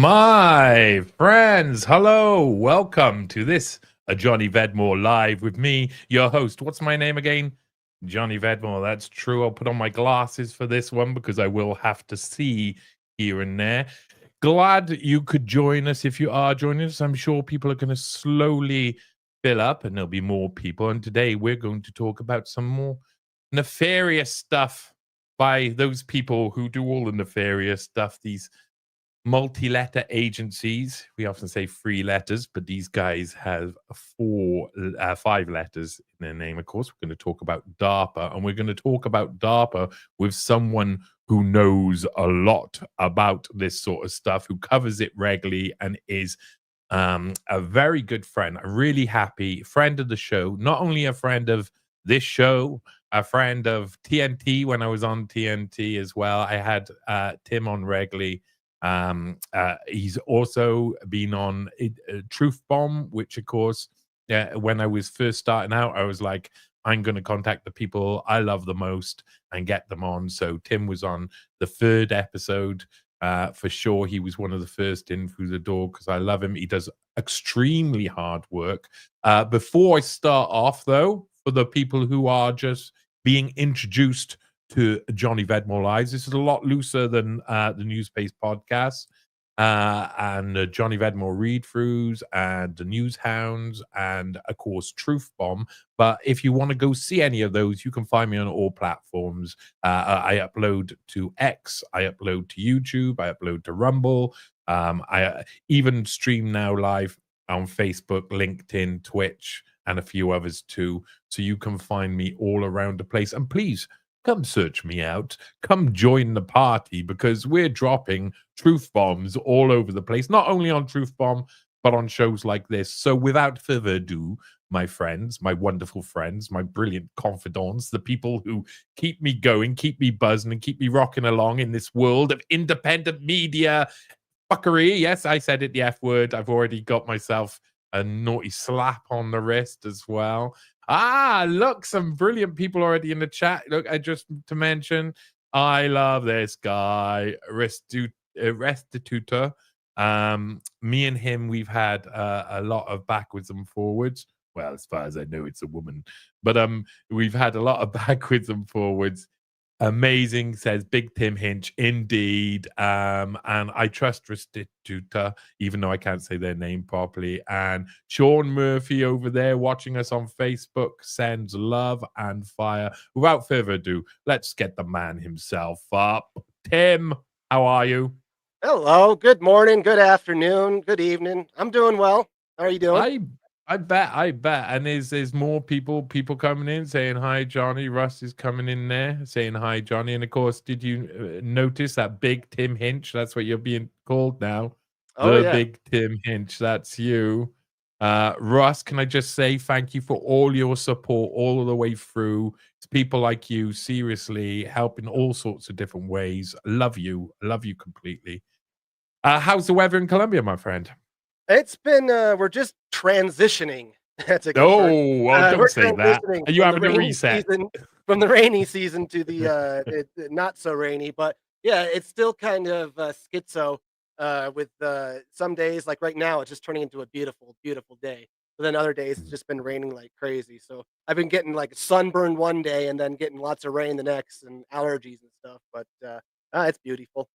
My friends, hello, welcome to this Johnny Vedmore live with me, your host. What's my name again? Johnny Vedmore. That's true. I'll put on my glasses for this one because I will have to see here and there. Glad you could join us. If you are joining us, I'm sure people are going to slowly fill up and there'll be more people. And today we're going to talk about some more nefarious stuff by those people who do all the nefarious stuff, these multi-letter agencies. We often say three letters, but these guys have five letters in their name. Of course, we're going to talk about DARPA, and we're going to talk about DARPA with someone who knows a lot about this sort of stuff, who covers it regularly, and is a very good friend, a really happy friend of the show. Not only a friend of this show, a friend of TNT when I was on TNT as well. I had Tim on regularly. He's also been on Truth Bomb, which of course, when I was first starting out, I was like, I'm going to contact the people I love the most and get them on. So Tim was on the third episode. For sure, he was one of the first in through the door because I love him. He does extremely hard work. Before I start off, though, for the people who are just being introduced to Johnny Vedmore Lives. This is a lot looser than the Newspace podcast and Johnny Vedmore read-throughs and the News Hounds and, of course, Truth Bomb. But if you want to go see any of those, you can find me on all platforms. I upload to X, I upload to YouTube, I upload to Rumble. I even stream now live on Facebook, LinkedIn, Twitch, and a few others too. So you can find me all around the place. And please, come search me out. Come join the party because we're dropping truth bombs all over the place, not only on Truth Bomb, but on shows like this. So without further ado, my friends, my wonderful friends, my brilliant confidants, the people who keep me going, keep me buzzing, and keep me rocking along in this world of independent media fuckery. Yes, I said it, the F word. I've already got myself a naughty slap on the wrist as well. Look, some brilliant people already in the chat. Look, just to mention, I love this guy, Restitutor. Me and him, we've had a lot of backwards and forwards. Well, as far as I know, it's a woman, but we've had a lot of backwards and forwards. Amazing, says Big Tim Hinch. Indeed. And I trust Restituta, even though I can't say their name properly. And Sean Murphy over there watching us on Facebook sends love and fire. Without further ado, let's get the man himself up. Tim, how are you? Hello, good morning, good afternoon, good evening. I'm doing well. How are you doing? I bet. And there's more people coming in saying hi, Johnny. Russ is coming in there saying hi, Johnny. And of course, did you notice that Big Tim Hinch? That's what you're being called now. Oh The yeah. Big Tim Hinch. That's you. Russ, can I just say thank you for all your support all the way through. It's people like you, seriously, helping all sorts of different ways. Love you completely. How's the weather in Colombia, my friend? It's been we're just transitioning to go first. Oh, well, don't We're say that. transitioning Are you from the having a rainy reset? season from the rainy season to the not so rainy, but yeah, it's still kind of schizo with some days like right now it's just turning into a beautiful beautiful day. But then other days it's just been raining like crazy. So I've been getting like sunburn one day and then getting lots of rain the next and allergies and stuff, but it's beautiful.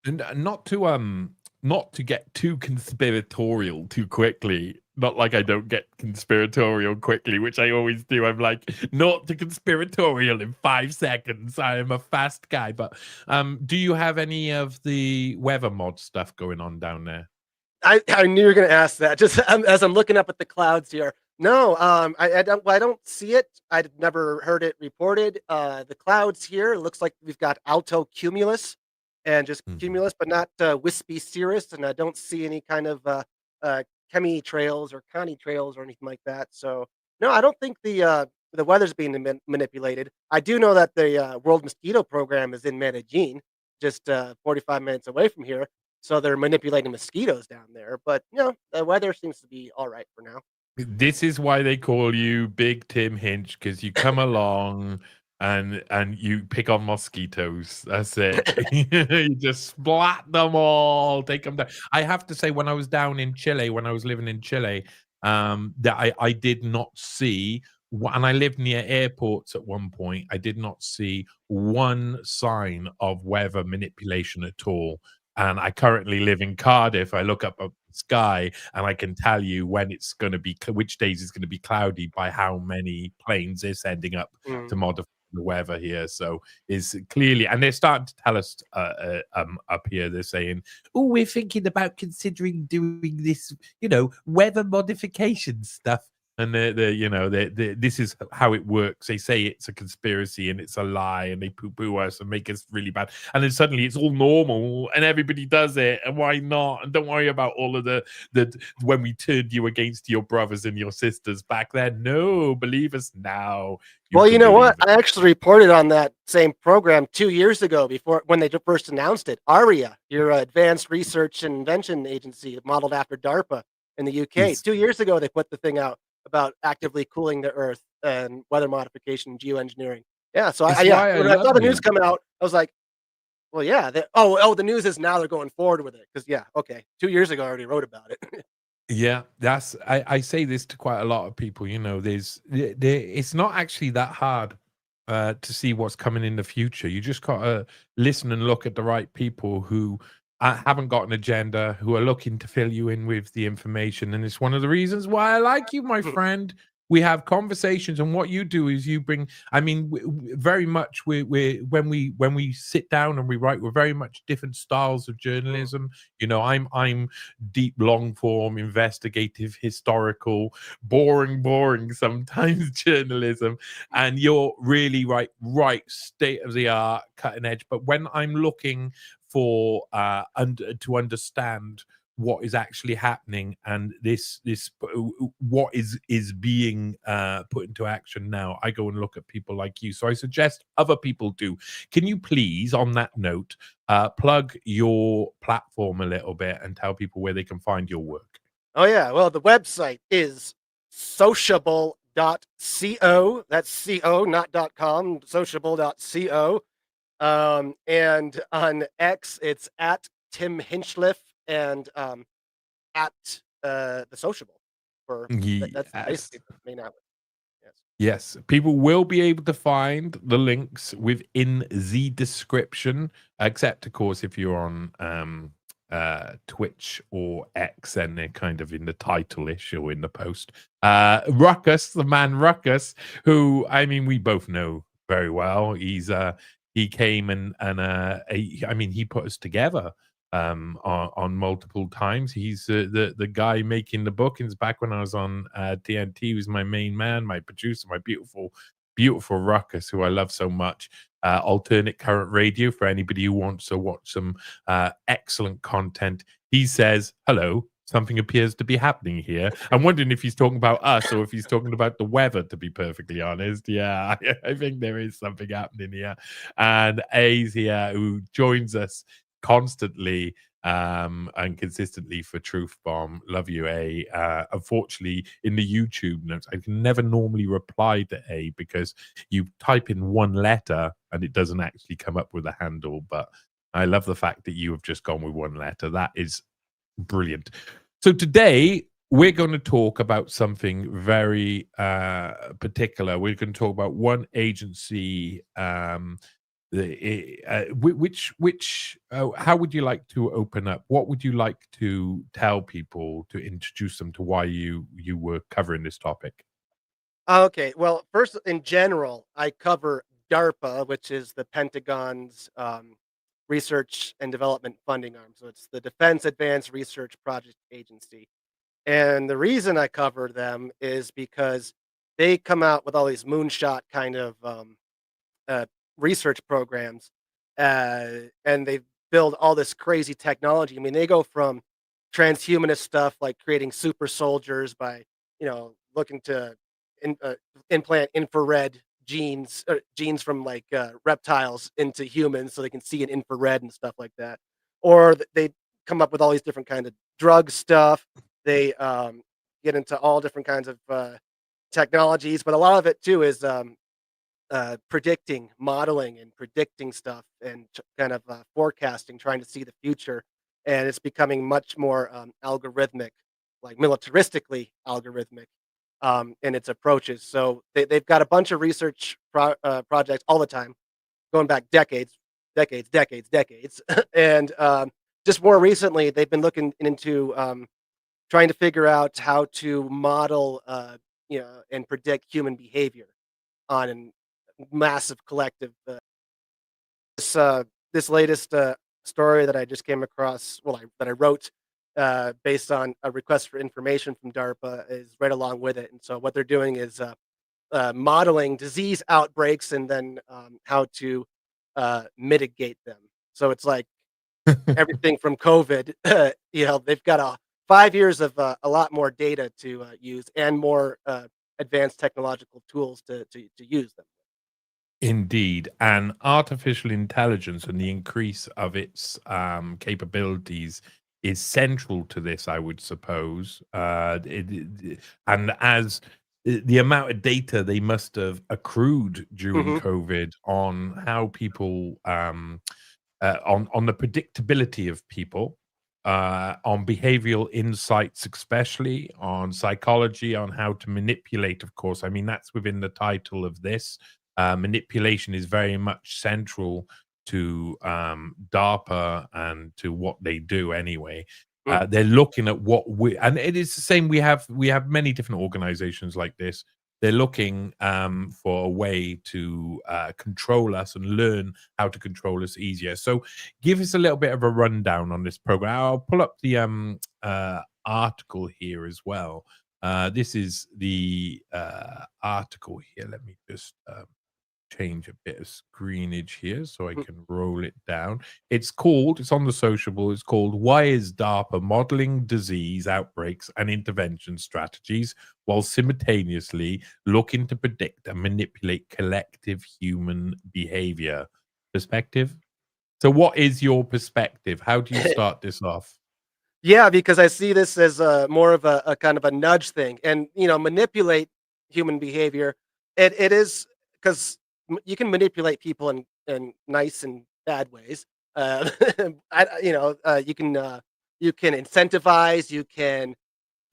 And not to get too conspiratorial too quickly. Not like I don't get conspiratorial quickly, which I always do. I'm like, not to conspiratorial in 5 seconds. I am a fast guy. But do you have any of the weather mod stuff going on down there? I knew you were gonna ask that. Just as I'm looking up at the clouds here. No, I don't see it. I've never heard it reported. The clouds here, it looks like we've got alto cumulus and just Mhm. cumulus, but not wispy cirrus, and I don't see any kind of chemtrails or conny trails or anything like that. So no, I don't think the weather's being manipulated. I do know that the World Mosquito Program is in Medellin, just 45 minutes away from here. So they're manipulating mosquitoes down there, but, the weather seems to be alright for now. This is why they call you Big Tim Hinch, because you come along and you pick on mosquitoes. That's it. You just splat them all, take them down. I have to say, when I was down in Chile, when I was living in Chile, that I did not see, and I lived near airports at one point. I did not see one sign of weather manipulation at all. And I currently live in Cardiff. I look up at the sky and I can tell you when it's going to be, which days it's going to be cloudy by how many planes they're sending up to Mm. modify the weather here. So is clearly, and they're starting to tell us up here. They're saying, "Oh, we're thinking about considering doing this, weather modification stuff." And this is how it works. They say it's a conspiracy and it's a lie, and they poo-poo us and make us really bad. And then suddenly it's all normal and everybody does it. And why not? And don't worry about all of the when we turned you against your brothers and your sisters back then. No, believe us now. You Well, you can know what? believe it. I actually reported on that same program 2 years ago before when they first announced it. ARIA, your Advanced Research and Invention Agency, modeled after DARPA in the UK. Is 2 years ago, they put the thing out about actively cooling the Earth and weather modification, geoengineering. Yeah, so it's yeah, why I when I saw love the news you. come out, I was like, well, yeah. Oh, the news is now they're going forward with it because yeah, okay, 2 years ago I already wrote about it. Yeah, that's I say this to quite a lot of people. It's not actually that hard to see what's coming in the future. You just gotta listen and look at the right people who haven't got an agenda, who are looking to fill you in with the information. And it's one of the reasons why I like you, my friend. We have conversations, and what you do is you bring. I mean, very much we when we sit down and we write, we're very much different styles of Mm. journalism. I'm deep, long form, investigative, historical, boring sometimes journalism, and you're really right state of the art, cutting edge. But when I'm looking for to understand what is actually happening and this what is being put into action now, I go and look at people like you. So I suggest other people do. Can you please, on that note, plug your platform a little bit and tell people where they can find your work? Oh yeah, well the website is sociable.co. That's co, not .com, sociable.co. And on X, it's at Tim Hinchliffe and at the Sociable. That's Yes. basically the main outlet. Yes. Yes, people will be able to find the links within the description, except of course if you're on Twitch or X, and they're kind of in the title-ish or in the post. Ruckus, the man Ruckus, who I mean we both know very well. He came he put us together on multiple times. He's the guy making the bookings. Back when I was on TNT, he was my main man, my producer, my beautiful Ruckus, who I love so much. Alternate current radio for anybody who wants to watch some excellent content. He says, "Hello, something appears to be happening here." I'm wondering if he's talking about us or if he's talking about the weather, to be perfectly honest. Yeah, I think there is something happening here. And A's here, who joins us constantly and consistently for Truth Bomb. Love you, A. Unfortunately, in the YouTube notes, I can never normally reply to A because you type in one letter and it doesn't actually come up with a handle. But I love the fact that you have just gone with one letter. That is brilliant. So today we're going to talk about something very particular. We're going to talk about one agency. How would you like to open up? What would you like to tell people to introduce them to why you were covering this topic? Okay. Well, first, in general, I cover DARPA, which is the Pentagon's research and development funding arm. So it's the Defense Advanced Research Project Agency. And the reason I cover them is because they come out with all these moonshot kind of uh, research programs, and they build all this crazy technology. I mean, they go from transhumanist stuff like creating super soldiers by looking to implant infrared genes from like reptiles into humans so they can see in infrared and stuff like that, or they come up with all these different kinds of drug stuff. They get into all different kinds of technologies, but a lot of it too is predicting, modeling, and predicting stuff, and kind of forecasting, trying to see the future. And it's becoming much more algorithmic, like militaristically algorithmic in its approaches. So they've got a bunch of research projects all the time, going back decades, decades, decades, decades. And just more recently, they've been looking into trying to figure out how to model, and predict human behavior on a massive collective. This this latest story that I just came across, that I wrote based on a request for information from DARPA, is right along with it. And so what they're doing is modeling disease outbreaks and then how to mitigate them. So it's like everything from COVID. They've got 5 years of a lot more data to use, and more advanced technological tools to use them. Indeed, and artificial intelligence and the increase of its capabilities is central to this, I would suppose. And as the amount of data they must have accrued during Hmm. COVID on how people, on the predictability of people, on behavioral insights, especially on psychology, on how to manipulate. Of course, I mean that's within the title of this. Manipulation is very much central to DARPA and to what they do anyway. They're looking at what we, and it is the same. We have many different organizations like this. They're looking for a way to control us and learn how to control us easier. So, give us a little bit of a rundown on this program. I'll pull up the article here as well. This is the article here. Let me just change a bit of screenage here so I can roll it down. It's on the sociable, it's called Why is DARPA Modeling Disease Outbreaks and Intervention Strategies while simultaneously looking to predict and manipulate collective human behavior? Perspective? So, what is your perspective? How do you start this off? Yeah, because I see this as more of a kind of a nudge thing, and manipulate human behavior. It is because you can manipulate people in nice and bad ways. You can incentivize, you can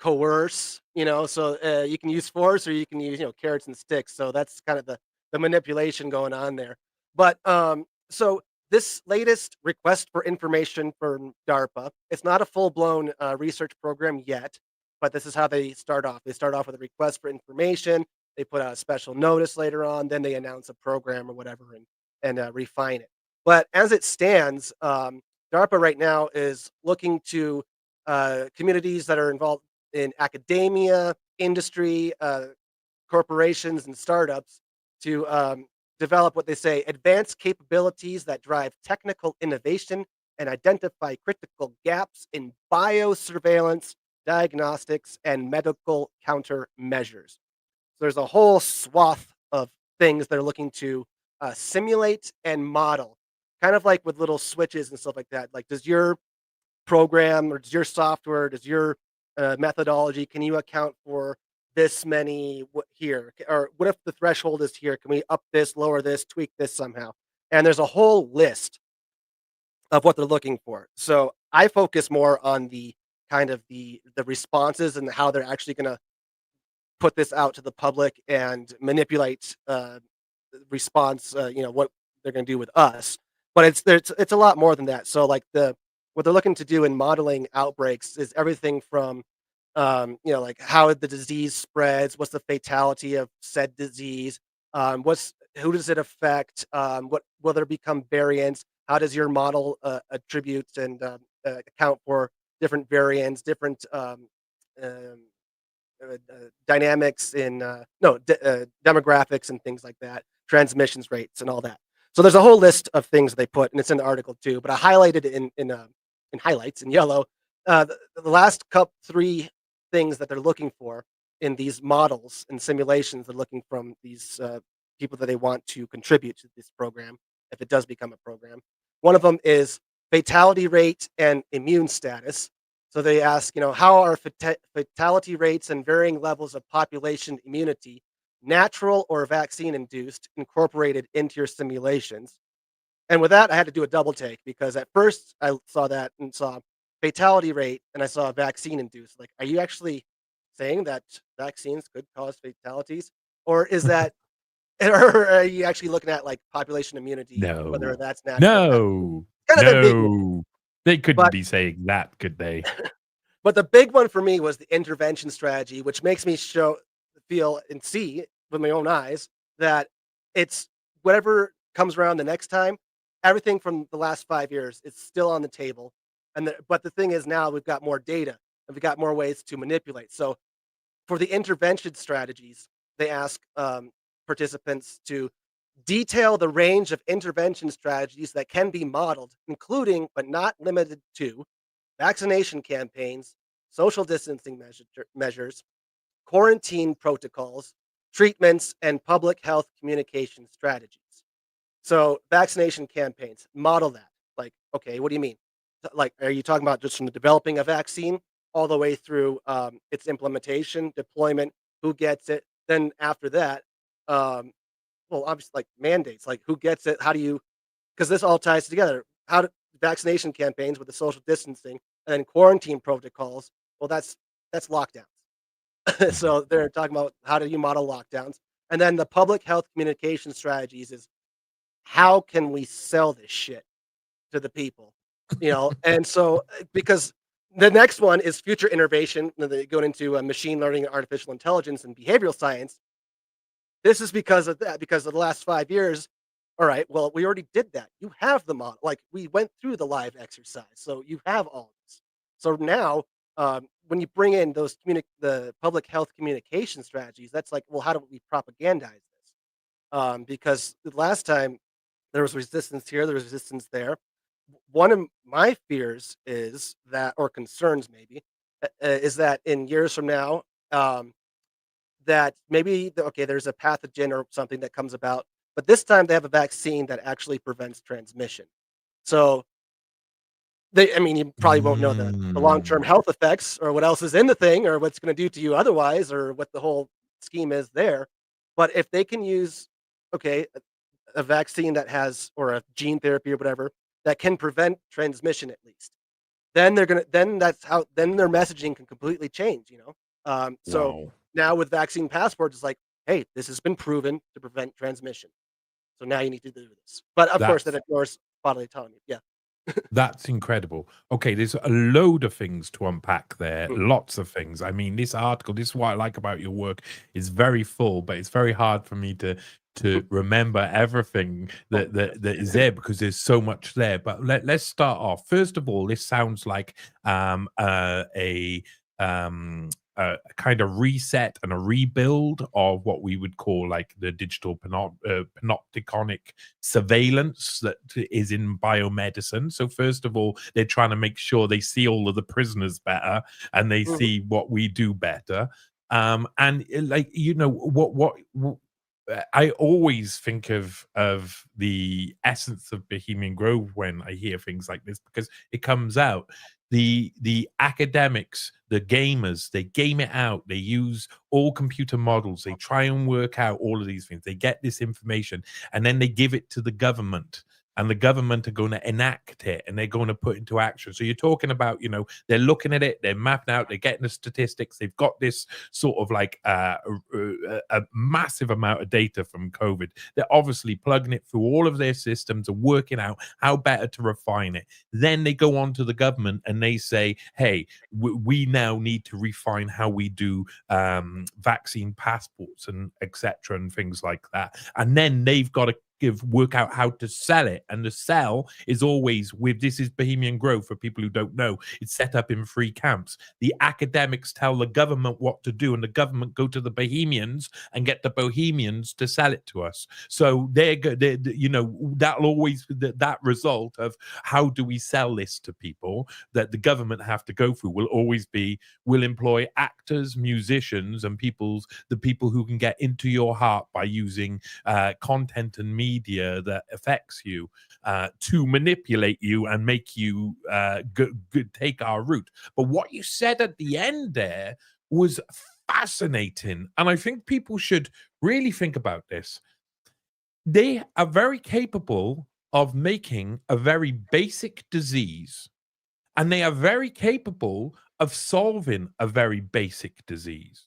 coerce, so you can use force, or you can use carrots and sticks. So that's kind of the manipulation going on there. But so this latest request for information from DARPA, it's not a full blown research program yet, but this is how they start off. They start off with a request for information. They put out a special notice later on, then they announce a program or whatever, and refine it. But as it stands, DARPA right now is looking to communities that are involved in academia, industry, corporations, and startups to develop what they say advanced capabilities that drive technical innovation and identify critical gaps in biosurveillance, diagnostics, and medical countermeasures. So there's a whole swath of things they're looking to simulate and model, kind of like with little switches and stuff like that. Like, does your program, or does your software, does your methodology, can you account for this many here? Or what if the threshold is here? Can we up this, lower this, tweak this somehow? And there's a whole list of what they're looking for. So I focus more on the kind of the responses and how they're actually going to put this out to the public and manipulate response. What they're going to do with us, but it's a lot more than that. So like what they're looking to do in modeling outbreaks is everything from like how the disease spreads, what's the fatality of said disease, what's who does it affect, what will there become variants, how does your model attribute and account for different variants, different um, dynamics in no de- demographics and things like that, transmissions rates and all that. So there's a whole list of things they put, and it's in the article too. But I highlighted it in highlights in yellow. The last cup three things that they're looking for in these models and simulations. They're looking from these people that they want to contribute to this program if it does become a program. One of them is fatality rate and immune status. So they ask, how are fatality rates and varying levels of population immunity natural or vaccine induced, incorporated into your simulations. And with that, I had to do a double take because at first I saw that and saw fatality rate and I saw vaccine induced. Like, are you actually saying that vaccines could cause fatalities? Or is that, or are you actually looking at like population immunity, whether No. that's natural or vaccine? No. Kind of ambiguous. No. They couldn't But be saying that, could they? But the big one for me was the intervention strategy, which makes me feel, and see with my own eyes that it's whatever comes around the next time, everything from the last 5 years is still on the table. But the thing is now we've got more data and we've got more ways to manipulate. So for the intervention strategies, they ask participants to detail the range of intervention strategies that can be modeled, including but not limited to vaccination campaigns, social distancing measures, quarantine protocols, treatments, and public health communication strategies. So, vaccination campaigns, model that. Like, okay, what do you mean? Like, are you talking about just from the developing a vaccine all the way through its implementation, deployment, who gets it? Then after that, um, well, obviously, like mandates, like who gets it? How do you, because this all ties together. How do vaccination campaigns with the social distancing and then quarantine protocols? Well, that's lockdowns. Mhm. So they're talking about how do you model lockdowns, and then the public health communication strategies is how can we sell this shit to the people, And so because the next one is future innovation, and they go into machine learning, artificial intelligence, and behavioral science. This is because of that, because of the last 5 years. All right, well, we already did that. You have the model. Like, we went through the live exercise, so you have all this. So now, when you bring in the public health communication strategies, that's like, well, how do we propagandize this? Because the last time there was resistance here, there was resistance there. One of my fears is that, or concerns maybe, is that in years from now, um, that maybe okay, there's a pathogen or something that comes about, but this time they have a vaccine that actually prevents transmission. So I mean, you probably won't know the long-term Mm. health effects or what else is in the thing or what's going to do to you otherwise or what the whole scheme is there. But if they can use, okay, a vaccine that has, or a gene therapy or whatever, that can prevent transmission at least, then then their messaging can completely change. So Wow. now with vaccine passports, it's like, "Hey, this has been proven to prevent transmission. So now you need to do this." But of course, that That's ignores bodily autonomy. Yeah. That's incredible. Okay, there's a load of things to unpack there. Mhm. Lots of things. I mean, this article, this is what I like about your work, is very full, but it's very hard for me to remember everything Oh, that is there because there's so much there. But let's start off. First of all, this sounds like um a kind of reset and a rebuild of what we would call like the digital panopticonic surveillance that is in biomedicine. So first of all, they're trying to make sure they see all of the prisoners better and they mhm. see what we do better. And like I always think of the essence of Bohemian Grove when I hear things like this because it comes out. The academics, the gamers, they game it out. They use all computer models. They try and work out all of these things. They get this information and then they give it to the government and the government are going to enact it and they're going to put into action. So you're talking about, they're looking at it, they're mapping out, they're getting the statistics, they've got this sort of like a massive amount of data from COVID. They're obviously plugging it through all of their systems and working out how better to refine it. Then they go on to the government and they say, hey, we now need to refine how we do vaccine passports and etc. and things like that. And then they've got to work out how to sell it. And the sell is always with this is Bohemian Grove for people who don't know. It's set up in 3 camps. The academics tell the government what to do, and the government go to the Bohemians and get the Bohemians to sell it to us. So that'll always that result of how do we sell this to people that the government have to go through will always be will employ actors, musicians, and the people who can get into your heart by using content and media that affects you to manipulate you and make you take our route. But what you said at the end there was fascinating. And I think people should really think about this. They are very capable of making a very basic disease, and they are very capable of solving a very basic disease.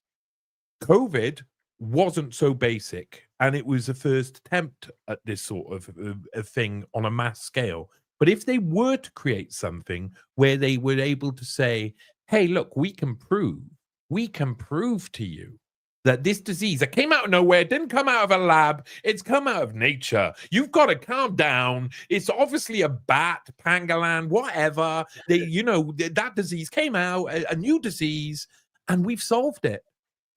COVID wasn't so basic, and it was the first attempt at this sort of a thing on a mass scale. But if they were to create something where they were able to say, "Hey, look, we can prove to you that this disease that came out of nowhere didn't come out of a lab, it's come out of nature. You've got to calm down. It's obviously a bat, pangolin, whatever. That disease came out, a new disease, and we've solved it.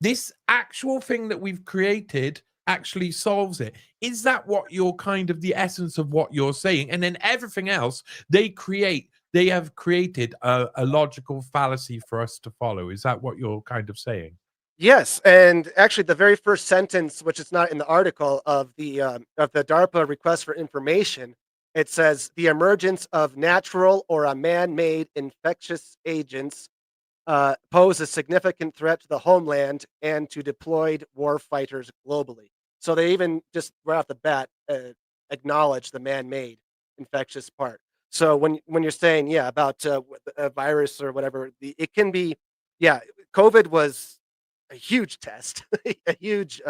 This actual thing that we've created actually solves it." Is that what you're kind of the essence of what you're saying? And then everything else they have created a logical fallacy for us to follow. Is that what you're kind of saying? Yes, and actually, the very first sentence, which is not in the article of the DARPA request for information, it says the emergence of natural or a man-made infectious agents pose a significant threat to the homeland and to deployed war fighters globally. So they even just right off the bat acknowledge the man-made infectious part. So when you're saying about a virus or whatever, it can be yeah. COVID was a huge test, a huge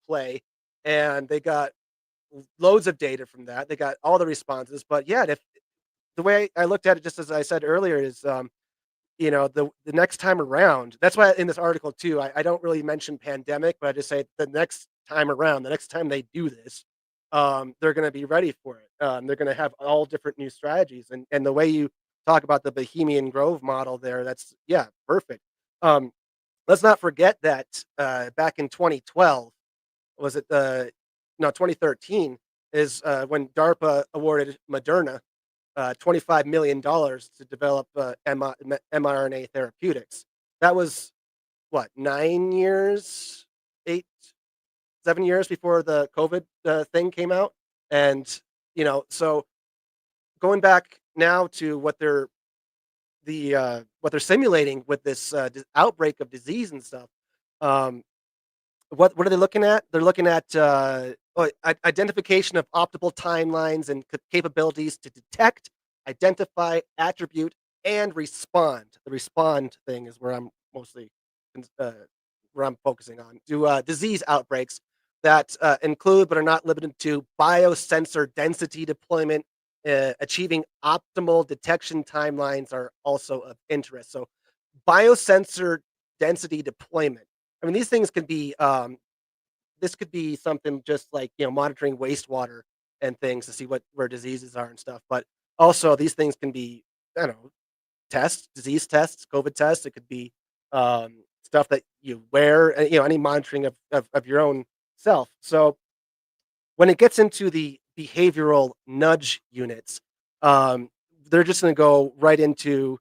play, and they got loads of data from that. They got all the responses, but yeah, if the way I looked at it, just as I said earlier, is the next time around, that's why in this article too, I don't really mention pandemic, but I just say the next time around, the next time they do this, they're going to be ready for it. They're going to have all different new strategies, and the way you talk about the Bohemian Grove model there, that's perfect. Um, let's not forget that back in 2012, was it no 2013 is when DARPA awarded Moderna $25 million to develop mRNA therapeutics. That was what, 9 years, 8, 7 years before the COVID thing came out, and so going back now to what they're simulating with this outbreak of disease and stuff. Um, what are they looking at? They're looking at identification of optimal timelines and capabilities to detect, identify, attribute, and respond. The respond thing is where I'm mostly uh, where I'm focusing on to disease outbreaks that include but are not limited to biosensor density deployment. Achieving optimal detection timelines are also of interest. So, biosensor density deployment. I mean, these things could be this could be something just like, monitoring wastewater and things to see where diseases are and stuff. But also these things can be, I don't know, tests, disease tests, COVID tests. It could be stuff that you wear, any monitoring of your own self. So when it gets into the behavioral nudge units, they're just going to go right into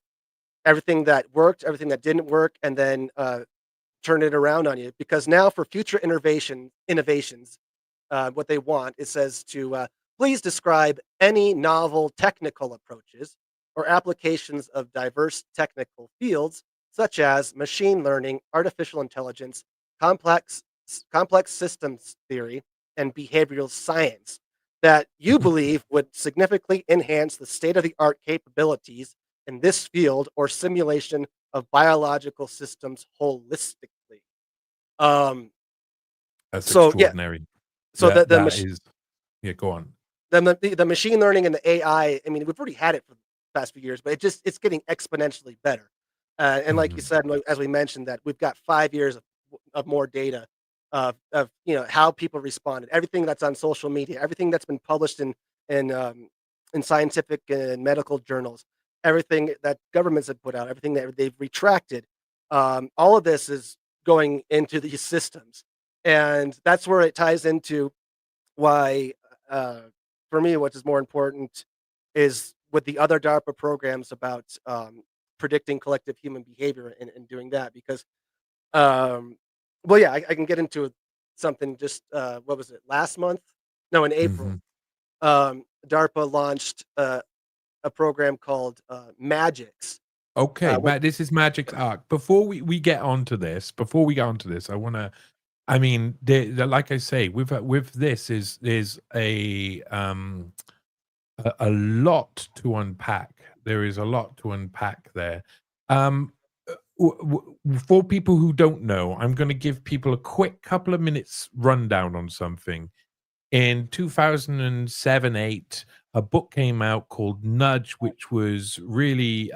everything that worked, everything that didn't work, and then turn it around on you, because now for future innovations, what they want, it says to please describe any novel technical approaches or applications of diverse technical fields such as machine learning, artificial intelligence, complex complex systems theory, and behavioral science that you believe would significantly enhance the state of the art capabilities in this field or simulation of biological systems holistically. Um, That's so yeah, extraordinary. so the That mach- is, yeah, go on. the machine learning and the AI. I mean, we've already had it for the past few years, but it's getting exponentially better. And like you Mhm. said, as we mentioned, that we've got 5 years of more data of how people responded, everything that's on social media, everything that's been published in scientific and medical journals, everything that governments have put out, everything that they've retracted. All of this is going into these systems, and that's where it ties into why, uh, for me, what is more important is with the other DARPA programs about predicting collective human behavior and doing that. Because, well, yeah, I can get into something just, what was it, last month? No, in April. Mhm. DARPA launched a program called Magix. Okay, With but this is Magic's arc. Before we get onto this, I want to. I mean, like I say, with this is there's a lot to unpack. There is a lot to unpack there. Um, for people who don't know, I'm going to give people a quick couple of minutes rundown on something. In 2007, 8, a book came out called Nudge, which was really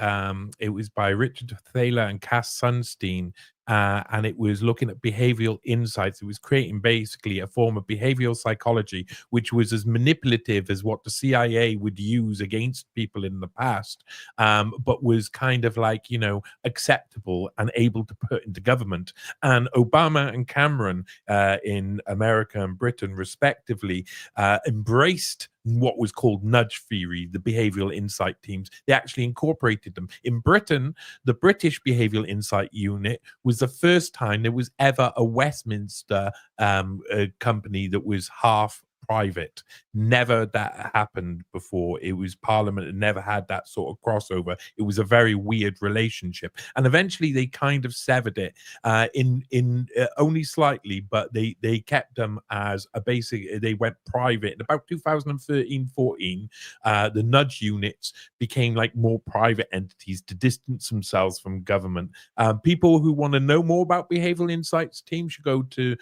it was by Richard Thaler and Cass Sunstein, and it was looking at behavioral insights. It was creating basically a form of behavioral psychology which was as manipulative as what the CIA would use against people in the past, but was kind of like, acceptable and able to put into government. And Obama and Cameron, in America and Britain, respectively, embraced what was called nudge theory, the behavioral insight teams. They actually incorporated them. In Britain, the British Behavioral Insight Unit was the first time there was ever a Westminster company that was half private. Never that happened before. It was Parliament that never had that sort of crossover. It was a very weird relationship, and eventually they kind of severed it in only slightly, but they kept them as a basic. They went private in about 2013-14. The nudge units became like more private entities to distance themselves from government. People who want to know more about behavioral insights team should go to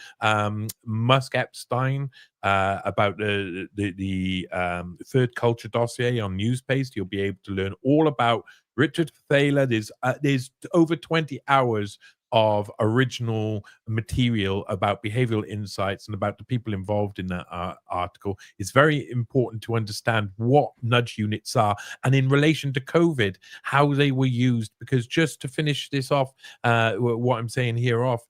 Musk Epstein about the third culture dossier on Newspaste. You'll be able to learn all about Richard Thaler. There's over 20 hours of original material about behavioral insights and about the people involved in that article. It's very important to understand what nudge units are, and in relation to COVID, how they were used. Because just to finish this off, what I'm saying here off,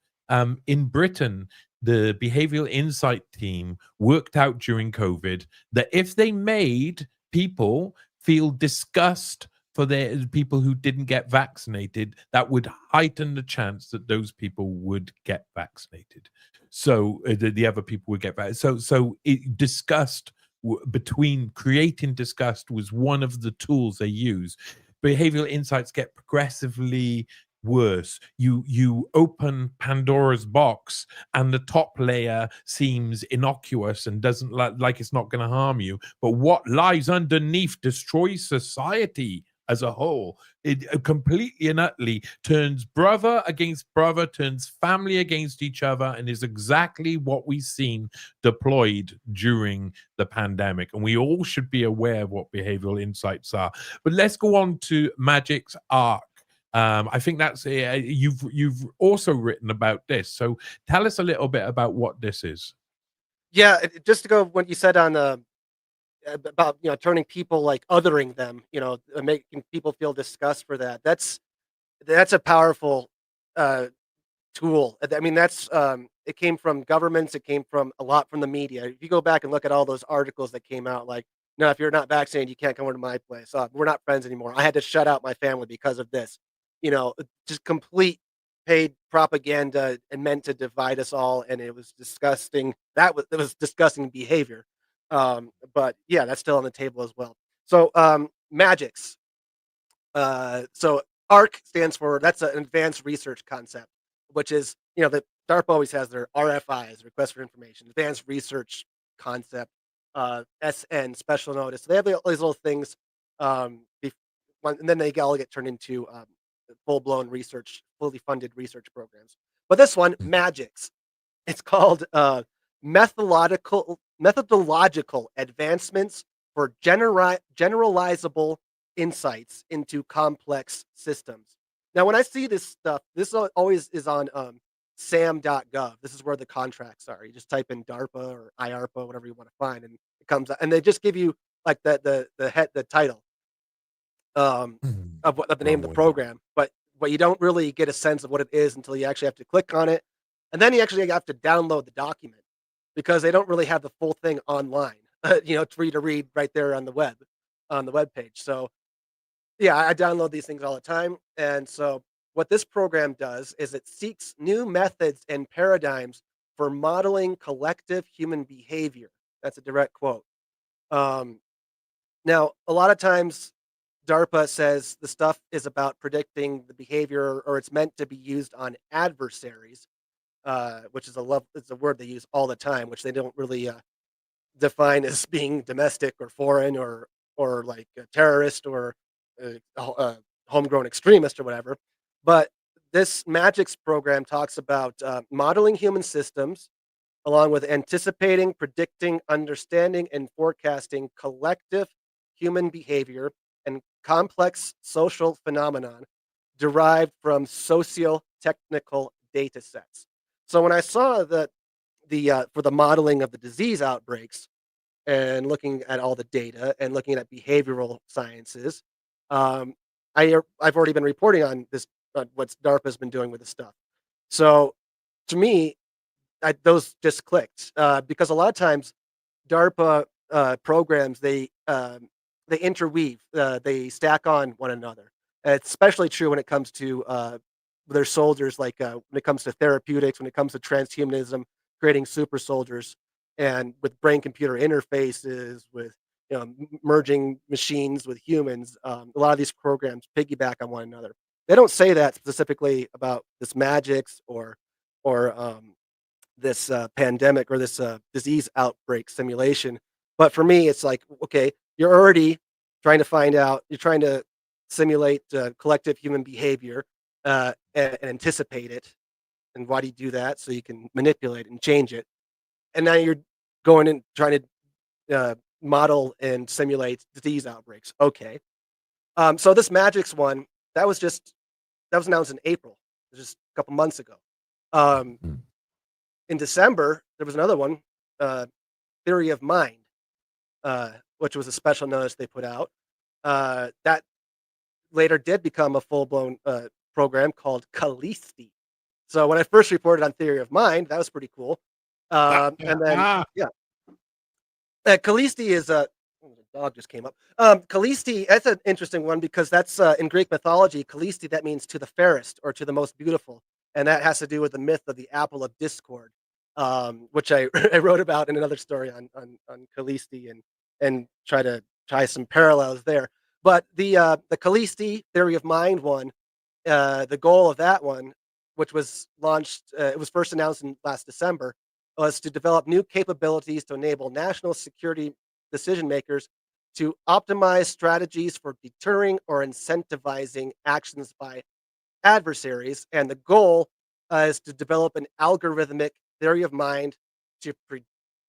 in Britain, the behavioral insight team worked out during COVID that if they made people feel disgust for the people who didn't get vaccinated, that would heighten the chance that those people would get vaccinated. So the other people would get vaccinated. Disgust between creating disgust was one of the tools they use. Behavioral insights get progressively worse. You open Pandora's box and the top layer seems innocuous and doesn't like it's not going to harm you, but what lies underneath destroys society as a whole. It completely and utterly turns brother against brother, turns family against each other, and is exactly what we've seen deployed during the pandemic. And we all should be aware of what behavioral insights are. But let's go on to Magic's arc. I think that's you've also written about this. So tell us a little bit about what this is. Yeah, just to go what you said on about turning people like othering them, making people feel disgust for that. That's a powerful uh, tool. I mean, it came from governments. It came from a lot from the media. If you go back and look at all those articles that came out, like, no, if you're not vaccinated, you can't come over to my place. We're not friends anymore. I had to shut out my family because of this. Just complete paid propaganda and meant to divide us all, and it was disgusting. It was disgusting behavior. But yeah, that's still on the table as well. So, magics. So ARC stands for that's an advanced research concept, which is the DARPA always has their RFIs, request for information, advanced research concept, SN, special notice. So they have all these little things, and then they all get turned into full blown research, fully funded research programs. But this one, Magics, it's called methodological advancements for generalizable insights into complex systems. Now, when I see this stuff, this always is on sam.gov. This is where the contracts are. You just type in DARPA or IARPA, whatever you want to find, and it comes up, and they just give you like the title Mhm. of the name I'm of the with you. program, but you don't really get a sense of what it is until you actually have to click on it, and then you actually have to download the document because they don't really have the full thing online, for you to read right there on the web page. So yeah, I download these things all the time, and so what this program does is it seeks new methods and paradigms for modeling collective human behavior. That's a direct quote. Um, Now, a lot of times DARPA says the stuff is about predicting the behavior, or it's meant to be used on adversaries, which is it's a word they use all the time, which they don't really define as being domestic or foreign or like a terrorist or a homegrown extremist or whatever. But this Magix program talks about modeling human systems along with anticipating, predicting, understanding, and forecasting collective human behavior and complex social phenomenon derived from socio-technical data sets. So when I saw that the for the modeling of the disease outbreaks and looking at all the data and looking at behavioral sciences, um, I've already been reporting on this what DARPA's been doing with this stuff. So to me, those just clicked because a lot of times DARPA programs they interweave, they stack on one another. It's especially true when it comes to their soldiers, like when it comes to therapeutics, when it comes to transhumanism, creating super soldiers, and with brain computer interfaces, with merging machines with humans. A lot of these programs piggyback on one another. They don't say that specifically about this magics or this pandemic or this disease outbreak simulation. But for me, it's like, okay, you're already trying to find out, you're trying to simulate collective human behavior and anticipate it. And why do you do that? So you can manipulate and change it. And now you're going and trying to model and simulate disease outbreaks. Okay. So this Magix one, that was announced in April, just a couple months ago. Um, Mm. in December, there was another one, uh, Theory of Mind, which was a special notice they put out. That later did become a full blown program called Callisti. So when I first reported on Theory of Mind, that was pretty cool. And then, yeah, Callisti is a oh, the dog just came up. Callisti, that's an interesting one because that's in Greek mythology. Callisti, that means to the fairest or to the most beautiful, and that has to do with the myth of the apple of discord, which I I wrote about in another story on Callisti and try to tie some parallels there. But the Callisti theory of mind one, the goal of that one, which was launched, it was first announced in last December, was to develop new capabilities to enable national security decision makers to optimize strategies for deterring or incentivizing actions by adversaries. And the goal is to develop an algorithmic theory of mind to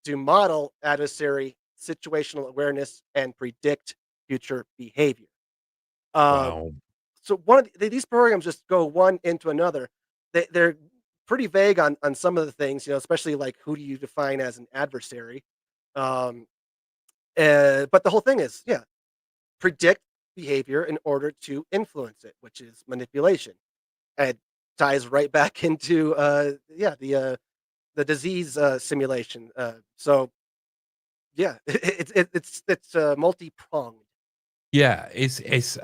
to model adversary situational awareness and predict future behavior. Um, Wow. so one of these programs just go one into another. They're pretty vague on some of the things, especially like who do you define as an adversary. Um, but the whole thing is, yeah, predict behavior in order to influence it, which is manipulation. And ties right back into yeah the disease simulation. So yeah, it's multi pronged. Yeah, it's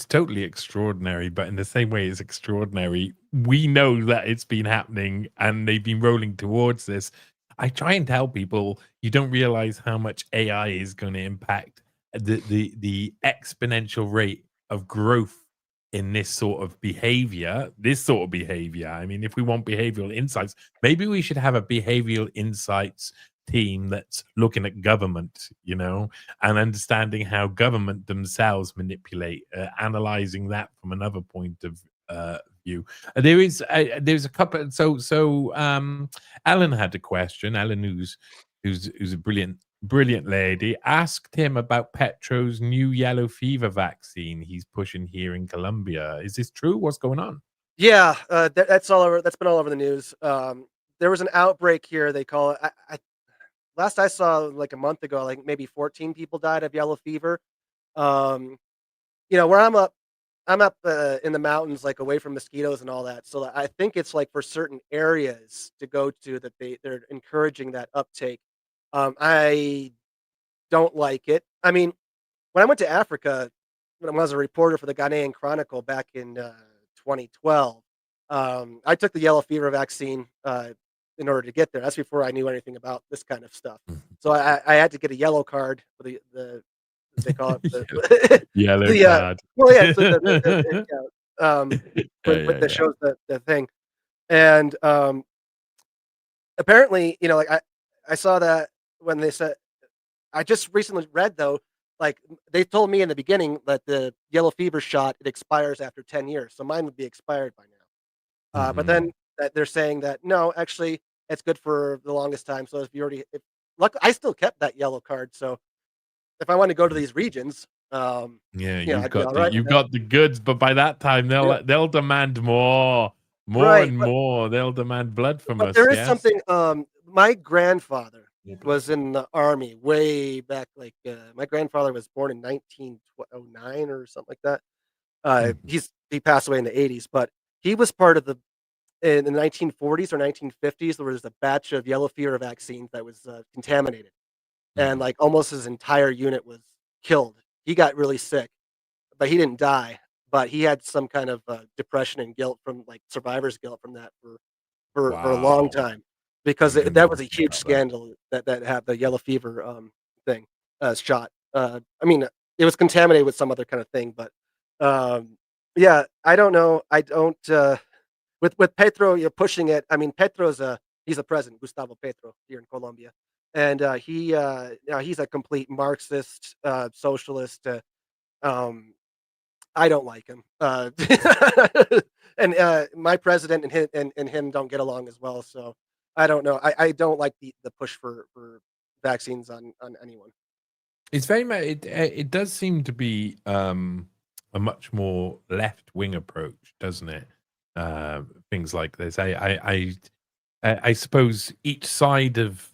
totally extraordinary, but in the same way it's extraordinary, we know that it's been happening and they've been rolling towards this. I try and tell people you don't realize how much AI is going to impact the exponential rate of growth in this sort of behavior. I mean, if we want behavioral insights, maybe we should have a behavioral insights team that's looking at government, and understanding how government themselves manipulate, analyzing that from another point of view. There's a couple. Alan had a question. Alan, who's a brilliant lady, asked him about Petro's new yellow fever vaccine he's pushing here in Colombia. Is this true? What's going on? Yeah, that's all over. That's been all over the news. There was an outbreak here. They call it. Last I saw, like a month ago, like maybe 14 people died of yellow fever. Um, where I'm up in the mountains, like away from mosquitoes and all that. So I think it's like for certain areas to go to that they're encouraging that uptake. I don't like it. I mean, when I went to Africa, when I was a reporter for the Ghanaian Chronicle back in 2012, I took the yellow fever vaccine in order to get there. That's before I knew anything about this kind of stuff. Mhm. So I had to get a yellow card for the they call it the Yellow the, card. well, yeah, so yeah, when Yeah. that shows the thing, and, apparently, like, I saw that when they said I just recently read, though, like, they told me in the beginning that the yellow fever shot, it expires after 10 years, so mine would be expired by now. But Mhm. then that they're saying that, "No, actually, it's good for the longest time," so if you already if luck I still kept that yellow card, so if I wanna go to these regions, Yeah, I'd be alright with you've that. got the goods, but by that time Yeah, they'll demand more, more right, and but more. They'll demand blood from but us. there is Yes. something, my grandfather More blood. was in the army way back, like, my grandfather was born in 1909 or something like that. Mhm. He passed away in the '80s, but he was part of in the 1940s or 1950s, there was a batch of yellow fever vaccines that was, contaminated, and, Mhm. like, almost his entire unit was killed. He got really sick, but he didn't die, but he had some kind of, depression and guilt from, like, survivor's guilt from that for a long Wow. time because I'm gonna that be was a thinking huge about that. scandal that had the yellow fever, thing, shot. I mean, it was contaminated with some other kind of thing, but, um, yeah, I don't know. I don't, with Petro, you're pushing it. I mean, Petro's he's a president, Gustavo Petro here in Colombia, and, he's a complete Marxist, socialist, um I don't like him. And, my president and him don't get along as well, so I don't know. I don't like the push for vaccines on anyone. It's very much it does seem to be a much more left wing approach, doesn't it? Things like this. I suppose each side if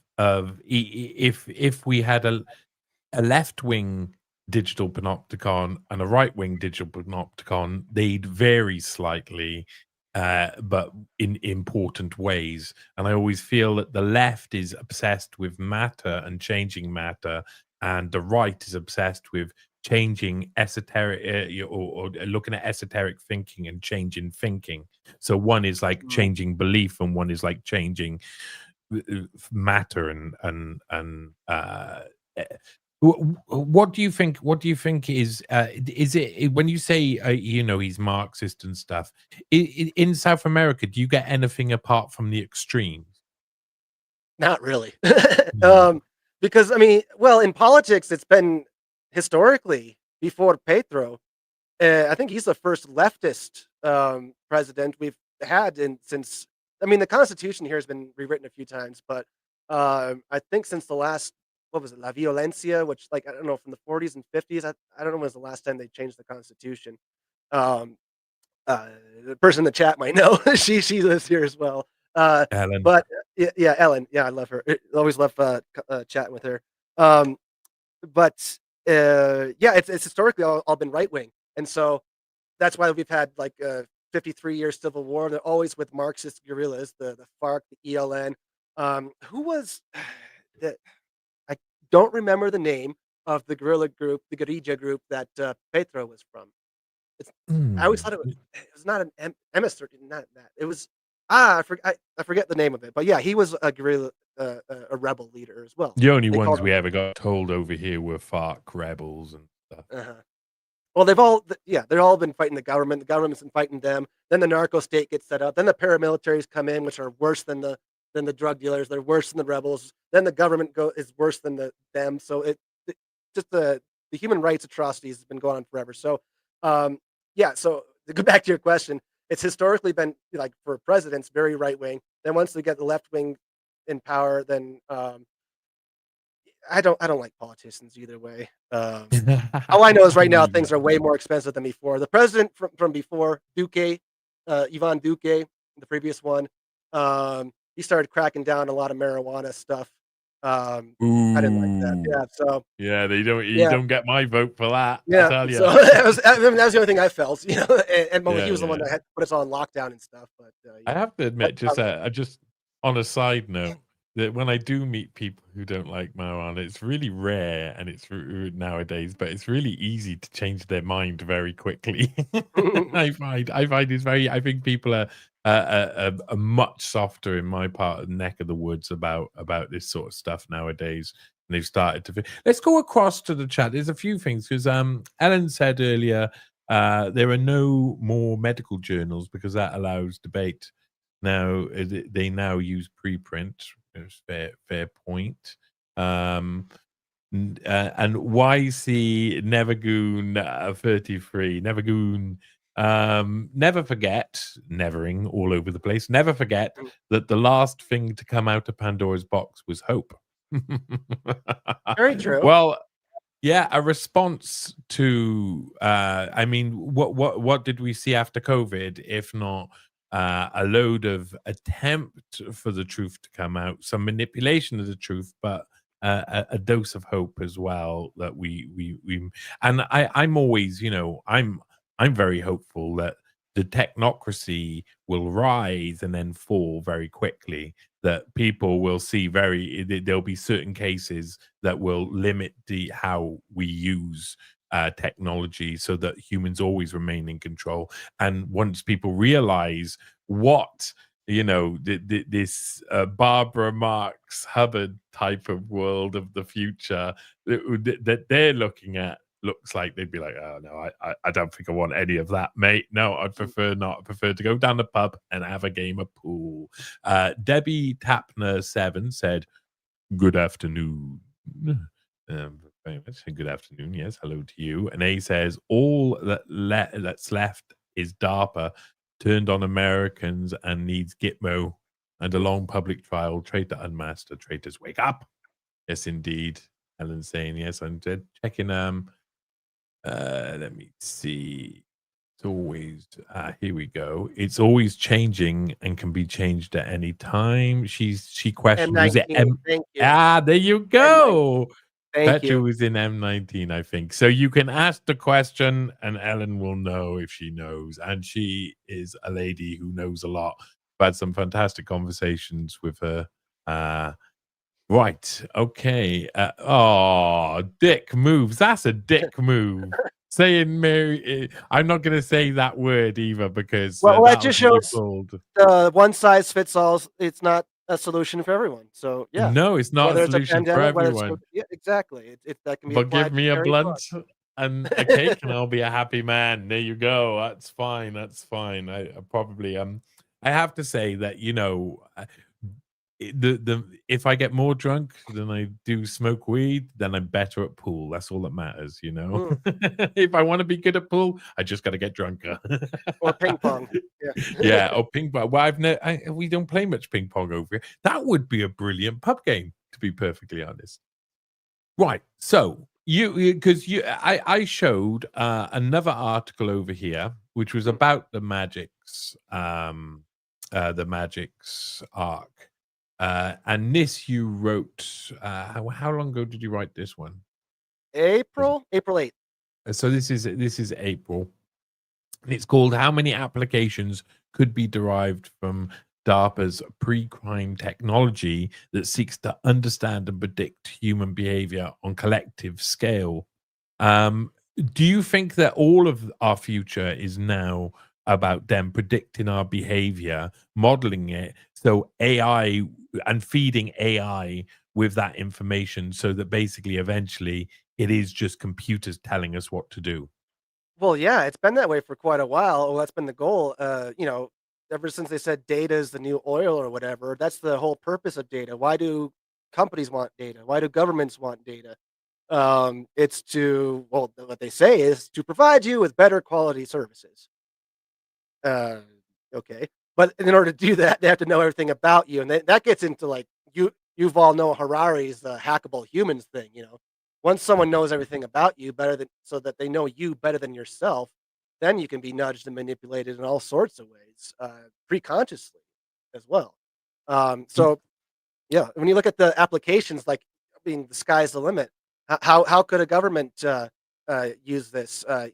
we had a left wing digital panopticon and a right wing digital panopticon, they'd vary slightly, but in important ways. And I always feel that the left is obsessed with matter and changing matter, and the right is obsessed with changing esoteric or looking at esoteric thinking and changing thinking. So one is like Mhm. changing belief, and one is like changing matter eh, what do you think? What do you think is it when you say he's Marxist and stuff? In South America, do you get anything apart from the extremes? Not really. Mm, Because, I mean, well, in politics, it's been historically before Petro. I think he's the first leftist, president we've had in since I mean, the Constitution here has been rewritten a few times, but, I think since the last what was it, La Violencia, which, like, I don't know, from the '40s and '50s, I don't know when was the last time they changed the Constitution. Um, the person in the chat might know. She lives here as well. Uh, Ellen. but, yeah, Ellen, yeah, I love her. Always love, chatting with her. Um but, yeah, it's historically all been right wing, and so that's why we've had, like, a 53-year civil war. They're always with Marxist guerrillas, the FARC, the ELN. Who was the I don't remember the name of the guerrilla group, the guerrilla group that, Petro was from. It's I always Mm. thought it was not an MS-13, not that. It was I forget the name of it, but yeah, he was a guerrilla, a rebel leader as well. The only They called ones we ever got told over here were FARC rebels and stuff. uh Well, they've all been fighting the government. The government's been fighting them. Then the narco state gets set up. Then the paramilitaries come in, which are worse than the drug dealers. They're worse than the rebels. Then the government is worse than them. So it just the human rights atrocities has been going on forever. So, um, yeah. So to go back to your question, it's historically been like for presidents very right wing. Then once they get the left wing in power, then I don't like politicians either way. All I know is right now Yeah. things are way more expensive than before. The president from before, Duque, Ivan Duque, the previous one, he started cracking down a lot of marijuana stuff. I didn't like that. Ooh. Yeah, so Yeah, they don't you yeah, don't get my vote for that, I yeah. tell So you. I mean, that was the only thing I felt, and well, Yeah, he was the one yeah. that had put us all in lockdown and stuff. But I yeah, have to that's admit, about it. just on a side note, that when I do meet people who don't like marijuana, it's really rare and nowadays, but it's really easy to change their mind very quickly. I find it's very. I think people are much softer in my part of the neck of the woods about this sort of stuff nowadays. and they've started to. Let's go across to the chat. There's a few things because Ellen said earlier there are no more medical journals because that allows debate. Now they now use preprint. There's fair point. And YC Nevergoon 33 Nevergoon. Never forget, nevering all over the place. Never forget Mm. that the last thing to come out of Pandora's box was hope. Very true. Well, yeah, a response to I mean, what did we see after COVID, if not a load of attempt for the truth to come out, some manipulation of the truth, but a dose of hope as well that we and I'm always, I'm very hopeful that the technocracy will rise and then fall very quickly, that people will see there'll be certain cases that will limit how we use technology so that humans always remain in control. And once people realize what this Barbara Marx Hubbard type of world of the future that they're looking at looks like, they'd be like, oh no, I don't think I want any of that, mate. No, I'd prefer not. I prefer to go down the pub and have a game of pool. Debbie Tapner 7 said, good afternoon. Very much. Good afternoon. Yes, hello to you. And A says, all that's left is DARPA turned on Americans and needs Gitmo and a long public trial. Traitor unmasked. Traitors wake up. Yes, indeed. Helen's saying yes. I'm checking. Let me see. It's always here we go. It's always changing and can be changed at any time. She questioned, was it M19. Thank you. there you M19. go. Thank Petra you. was in M19, I think. So you can ask the question and Ellen will know if she knows. And she is a lady who knows a lot. I've had some fantastic conversations with her. Right. Okay. Dick moves. That's a dick move. Saying Mary, I'm not going to say that word either because Well, that that'll just get you shows pulled. one size fits all. It's not a solution for everyone. So yeah, No, it's not a whether it's a solution for pandemic, whether it's everyone. yeah, exactly. That can be But give applied me a very broad. blunt and a cake, and I'll be a happy man. There you go. That's fine. That's fine. I probably I have to say that the if I get more drunk than I do smoke weed, then I'm better at pool. That's all that matters. Mm. If I want to be good at pool, I just got to get drunker. Or ping pong. Yeah. Yeah, or ping pong. Well, we don't play much ping pong over here. That would be a brilliant pub game, to be perfectly honest. Right. So I showed another article over here, which was about the Magic's arc. And this you wrote. How long ago did you write this one? April 8th. So this is April. And it's called "How Many Applications Could Be Derived from DARPA's Pre-Crime Technology That Seeks to Understand and Predict Human Behavior on Collective Scale." Do you think that all of our future is now about them predicting our behavior, modeling it, so AI and feeding AI with that information, so that basically eventually it is just computers telling us what to do? Well, yeah, it's been that way for quite a while. Well, that's been the goal. Ever since they said data is the new oil or whatever, that's the whole purpose of data. Why do companies want data? Why do governments want data? It's to, well, what they say is to provide you with better quality services. Uh, okay. But in order to do that, they have to know everything about you. And that gets into like Yuval Noah Harari's the hackable humans thing. Once someone knows everything about you better than so that they know you better than yourself, then you can be nudged and manipulated in all sorts of ways, pre-consciously as well. So yeah, when you look at the applications, like the sky's the limit. How could a government use this? I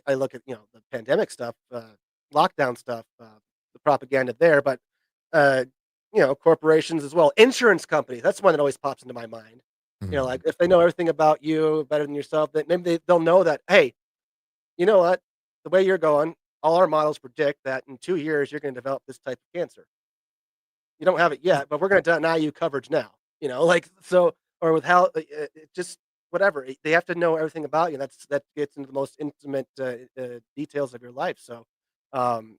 look at the pandemic stuff, lockdown stuff, the propaganda there, but uh, corporations as well, insurance companies. That's one that always pops into my mind. Like if they know everything about you better than yourself, then maybe they'll know that, hey, you know what? The way you're going, all our models predict that in 2 years you're going to develop this type of cancer. You don't have it yet, but we're going to deny you coverage now. Like so, or with how just whatever. They have to know everything about you. That gets into the most intimate details of your life. So, um,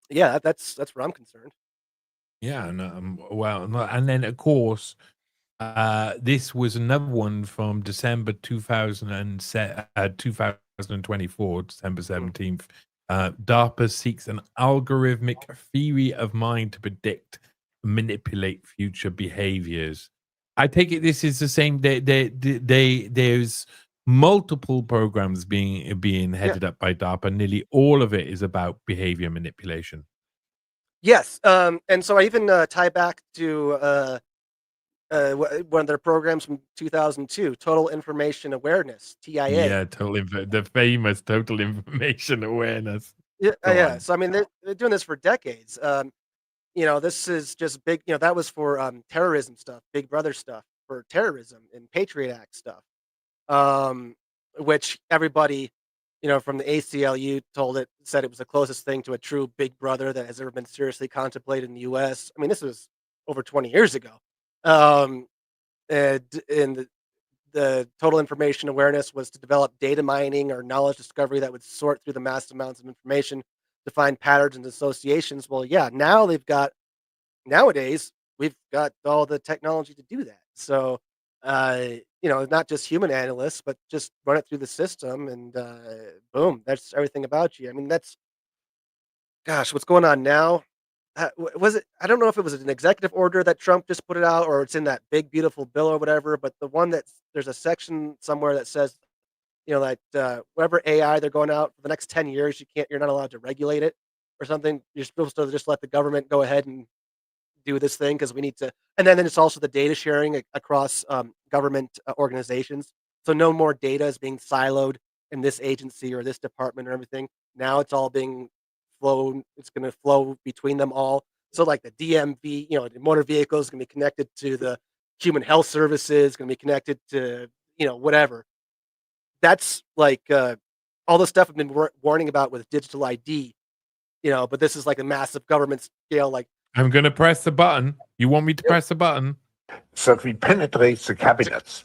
yeah, that's where I'm concerned. Yeah, and then of course, this was another one from December 2024, December Mhm. 17th. DARPA seeks an algorithmic theory of mind to predict, manipulate future behaviors. I take it this is the same. There's multiple programs being Yeah. headed up by DARPA. Nearly all of it is about behavior manipulation. Yes. And so I even tie back to one of their programs from 2002, Total Information Awareness (TIA). Yeah, the famous total information awareness. Yeah, Go yeah. on. So I mean, they're doing this for decades. This is just big. That was for terrorism stuff, Big Brother stuff for terrorism and Patriot Act stuff. um, which everybody, from the ACLU said it was the closest thing to a true Big Brother that has ever been seriously contemplated in the U.S. I mean, this was over 20 years ago. Um, and the total information awareness was to develop data mining or knowledge discovery that would sort through the mass amounts of information to find patterns and associations. Well, yeah, nowadays we've got all the technology to do that. So, not just human analysts, but just run it through the system and boom, that's everything about you. I mean, gosh, what's going on now? Was it? I don't know if it was an executive order that Trump just put it out, or it's in that big beautiful bill or whatever. But there's a section somewhere that says, that whatever AI they're going out for the next 10 years, you're not allowed to regulate it or something. You're supposed to just let the government go ahead and do this thing because we need to. And then it's also the data sharing across government organizations. So no more data is being siloed in this agency or this department or everything. Now it's all being flown. It's going to flow between them all. So like the DMV, the motor vehicle is going to be connected to the human health services, going to be connected to whatever. That's like all the stuff I've been warning about with digital ID. But this is like a massive government scale, like. I'm gonna press the button. You want me to Yep. press the button? That we penetrate the cabinets.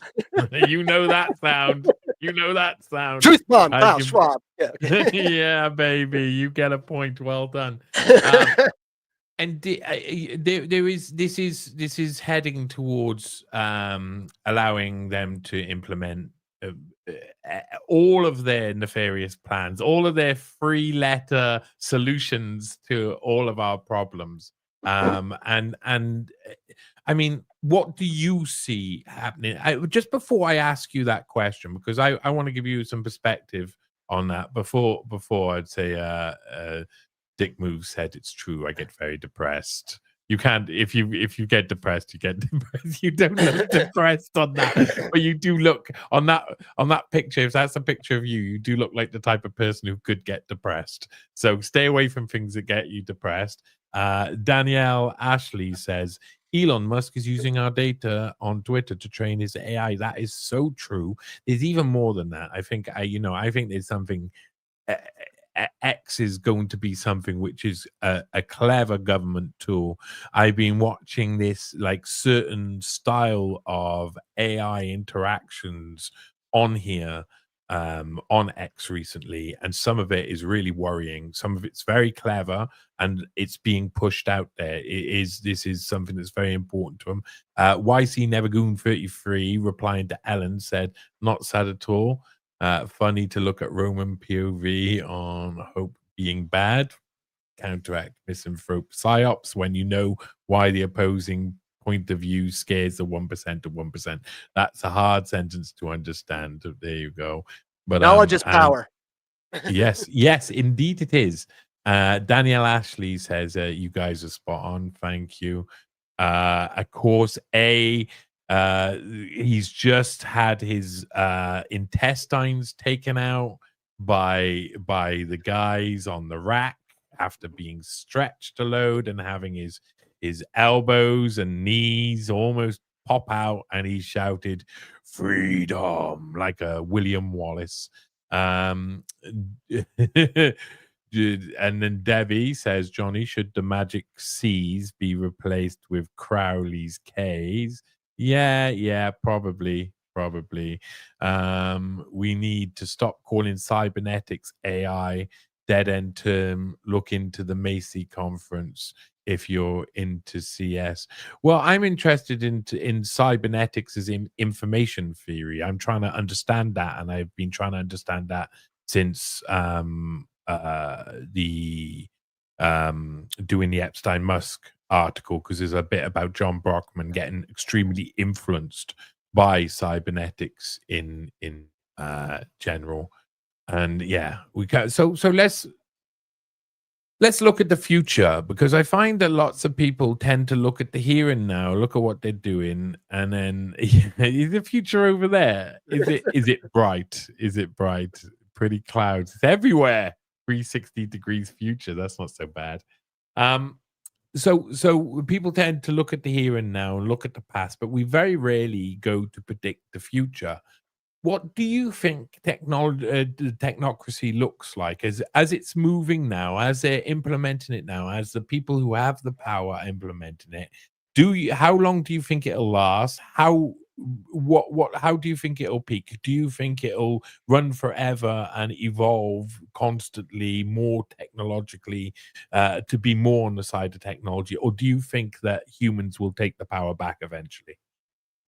You know that sound. You know that sound. Truth bomb, I Klaus can Schwab. Yeah, okay. Yeah, baby, you get a point. Well done. And this is heading towards allowing them to implement uh, all of their nefarious plans, all of their free letter solutions to all of our problems. I mean, what do you see happening? Just before I ask you that question, because I want to give you some perspective on that before I'd say Dick Move said it's true. I get very depressed. You can't if you get depressed, you get depressed. You don't look depressed on that, but you do look on that picture. If that's a picture of you, you do look like the type of person who could get depressed. So stay away from things that get you depressed. Danielle Ashley says Elon Musk is using our data on Twitter to train his AI. That is so true. There's even more than that. I think I think there's something X is going to be something which is a clever government tool. I've been watching this like certain style of AI interactions on here on X recently, and some of it is really worrying. Some of it's very clever, and it's being pushed out there. This is something that's very important to him. YC Nevergoon 33 replying to Ellen said, "Not sad at all. Funny to look at Roman POV on hope being bad, counteract misanthrope psyops when you know why the opposing point of view scares the 1% of 1%. That's a hard sentence to understand. There you go. But Knowledge is and power. yes, indeed it is. Danielle Ashley says, you guys are spot on. Thank you. Of course, he's just had his intestines taken out by the guys on the rack after being stretched a load and having his elbows and knees almost pop out, and he shouted freedom like a William Wallace. And then Debbie says, Johnny, should the magic C's be replaced with Crowley's K's? Yeah, probably. We need to stop calling cybernetics AI, dead end term. Look into the Macy conference if you're into CS. Well, I'm interested in cybernetics as in information theory. I'm trying to understand that, and I've been trying to understand that since the doing the Epstein Musk article, because there's a bit about John Brockman getting extremely influenced by cybernetics in general. And yeah, we can so let's look at the future, because I find that lots of people tend to look at the here and now, look at what they're doing, and then is the future over there? Is it bright? Is it bright? Pretty clouds. It's everywhere. 360 degrees future. That's not so bad. Um, so people tend to look at the here and now and look at the past, but we very rarely go to predict the future. What do you think the technocracy looks like as it's moving now, as they're implementing it now, as the people who have the power are implementing it? How long do you think it'll last? How do you think it'll peak? Do you think it'll run forever and evolve constantly, more technologically, to be more on the side of technology, or do you think that humans will take the power back eventually?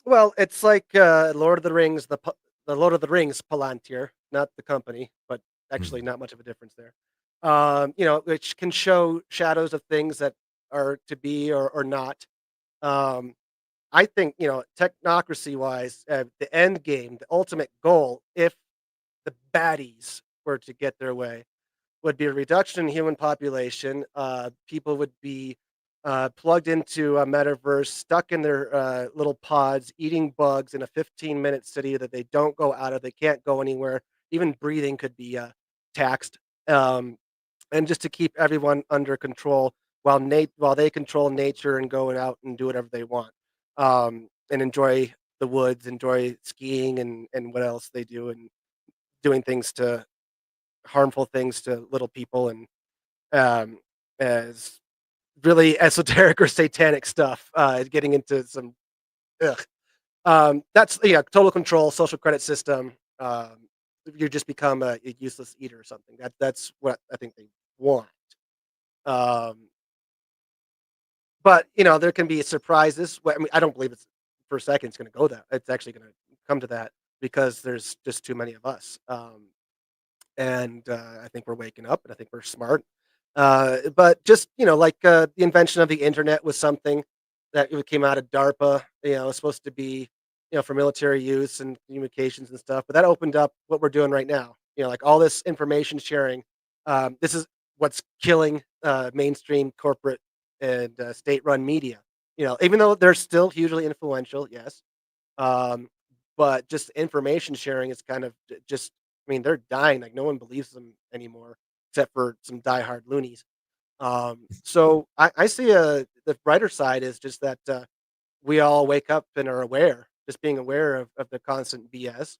Well, it's like, Lord of the Rings, the Lord of the Rings Palantir, not the company, but actually Mhm. not much of a difference there. Which can show shadows of things that are to be or not. Um, I think, technocracy-wise, the end game, the ultimate goal, if the baddies were to get their way, would be a reduction in human population. People would be plugged into a metaverse, stuck in their little pods, eating bugs in a 15-minute city that they don't go out of. They can't go anywhere. Even breathing could be taxed. Um, and just to keep everyone under control while they control nature and going out and do whatever they want, and enjoy the woods, enjoy skiing and what else they do, and doing things to harmful things to little people, and um, as really esoteric or satanic stuff, getting into some ugh. That's total control, social credit system. You just become a useless eater or something. That's what I think they want. Um, but there can be surprises. Well, I mean, I don't believe it's for a second it's going to go that. It's actually going to come to that because there's just too many of us. And I think we're waking up, and I think we're smart. But just like the invention of the internet was something that it came out of DARPA. It's supposed to be for military use and communications and stuff. But that opened up what we're doing right now. Like all this information sharing. This is what's killing mainstream corporate and state-run media. Even though they're still hugely influential, yes. Um, but just information sharing is kind of just, I mean, they're dying. Like no one believes them anymore, except for some diehard loonies. So I see the brighter side is just that we all wake up and are aware, just being aware of the constant BS,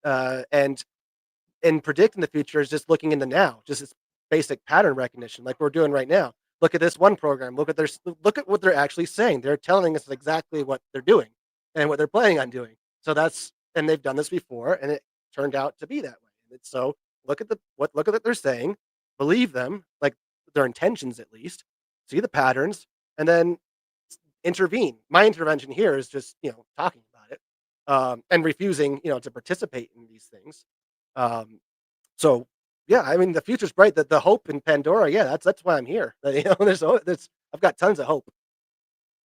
and in predicting the future is just looking in the now, just this basic pattern recognition, like we're doing right now. Look at this one program. Look at what they're actually saying. They're telling us exactly what they're doing and what they're planning on doing. So and they've done this before, and it turned out to be that way. And it's so look at what they're saying, believe them, like their intentions at least, see the patterns, and then intervene. My intervention here is just talking about it, and refusing to participate in these things. Um, so yeah, I mean the future's bright. The hope in Pandora, yeah, that's why I'm here. There's I've got tons of hope.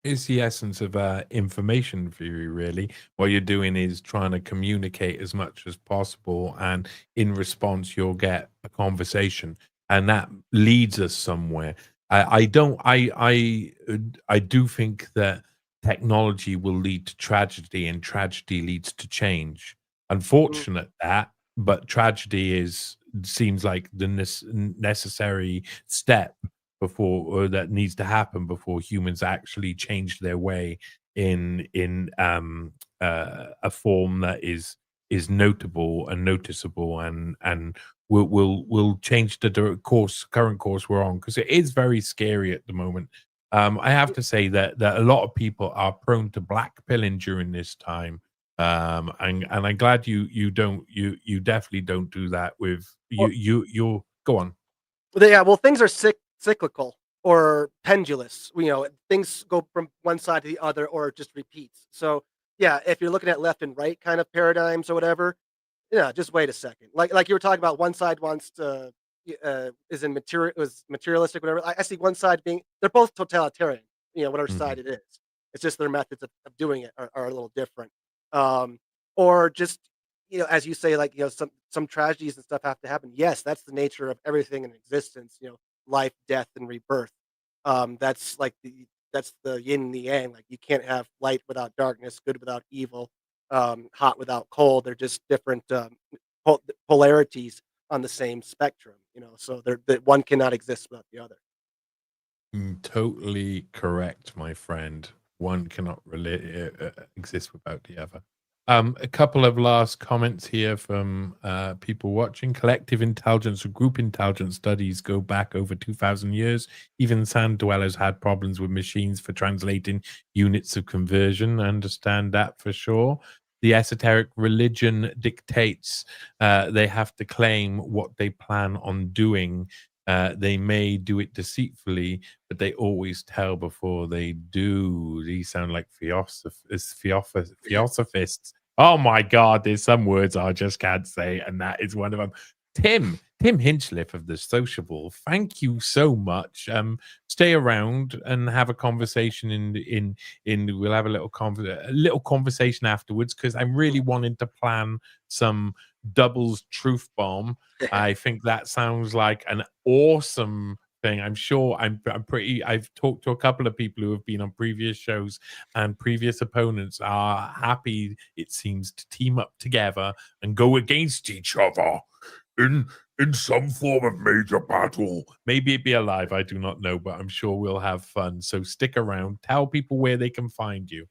It's the essence of information theory, really. What you're doing is trying to communicate as much as possible, and in response, you'll get a conversation, and that leads us somewhere. I don't. I do think that technology will lead to tragedy, and tragedy leads to change. Mm, Unfortunate that, but tragedy seems like the necessary step before, or that needs to happen before humans actually change their way in a form that is notable and noticeable, and will change the current course we're on, because it is very scary at the moment. I have to say that a lot of people are prone to black pilling during this time. And I'm glad you definitely don't do that with Well, you'll go on. yeah, well, things are cyclical or pendulous. You know, things go from one side to the other, or it just repeats. So, yeah, if you're looking at left and right kind of paradigms or whatever, yeah, just wait a second. Like you were talking about, one side wants to is in materialistic, whatever. I see one side being, they're both totalitarian. You know, whatever Mhm. side it is. It's just their methods of doing it are a little different. Um, or just, you know, as you say, like, you know, some tragedies and stuff have to happen. Yes, that's the nature of everything in existence. You know, life, death, and rebirth. That's like that's the yin and the yang. Like, you can't have light without darkness, good without evil, hot without cold. They're just different polarities on the same spectrum. You know, so that one cannot exist without the other. Totally correct, my friend. One cannot exist without the other. A couple of last comments here from people watching. Collective intelligence or group intelligence studies go back over 2,000 years. Even sand dwellers had problems with machines for translating units of conversion. I understand that for sure. The esoteric religion dictates they have to claim what they plan on doing. They may do it deceitfully, but they always tell before they do. These sound like theosophists. Oh my God, there's some words I just can't say, and that is one of them. Tim Hinchliffe of The Sociable, thank you so much. Stay around and have a conversation in we'll have a little conversation afterwards, because I'm really wanting to plan some doubles truth bomb. I think that sounds like an awesome thing. I'm sure I'm pretty I've talked to a couple of people who have been on previous shows, and previous opponents are happy, it seems, to team up together and go against each other in some form of major battle. Maybe it be alive, I do not know, but I'm sure we'll have fun. So stick around. Tell people where they can find you.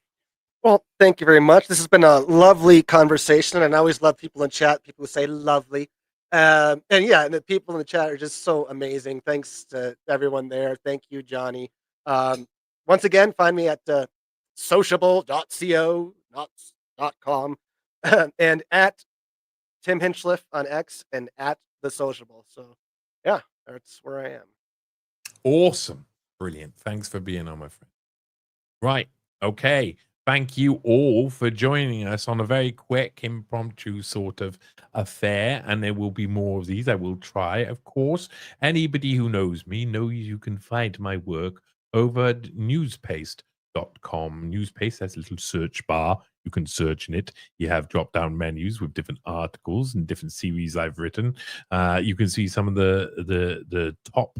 Well, thank you very much. This has been a lovely conversation, and I always love people in chat. People who say "lovely," and yeah, and the people in the chat are just so amazing. Thanks to everyone there. Thank you, Johnny. Um, Once again, find me at sociable.co.com and at Tim Hinchliffe on X and at the Sociable. So, yeah, that's where I am. Awesome. Brilliant. Thanks for being on, my friend. Right. Okay. Thank you all for joining us on a very quick, impromptu sort of affair. And there will be more of these. I will try, of course. Anybody who knows me knows you can find my work over at newspaste.com. Newspaste has a little search bar. You can search in it. You have drop down menus with different articles and different series I've written. You can see some of the top